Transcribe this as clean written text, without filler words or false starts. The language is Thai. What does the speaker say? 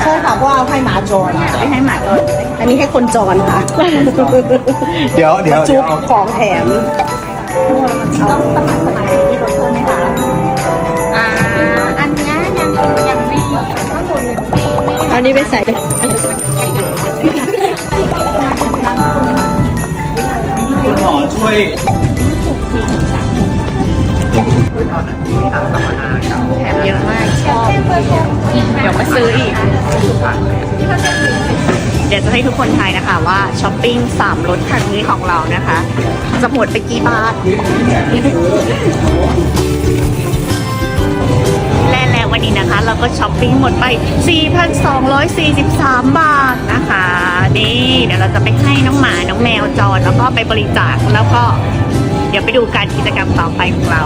ช่ค่ะเพราะเอาให้หมาจร ไม่ให้หมาจรอันนี้ให้คนจรค่ะ เดี๋ยวจุ๊บของแถมต้องสมัครสมาชิกที่รถเพิ่มไหมคะอันนี้ยังไม่ข้างบนเอานี้ไปใส่เลย คุณหมอช่วย แถมเยอะมากชอบเดี๋ยวมาซื้ออีก เดี๋ยวจะให้ทุกคนทายนะคะว่าช้อปปิ้ง3รถครั้งนี้ของเรานะคะ จะหมดไปกี่บาท และวันนี้นะคะเราก็ช้อปปิ้งหมดไป 4,243 บาทนะคะนี่เดี๋ยวเราจะไปให้น้องหมาน้องแมวจรแล้วก็ไปบริจาคแล้วก็เดี๋ยวไปดูการกิจกรรมต่อไปของเรา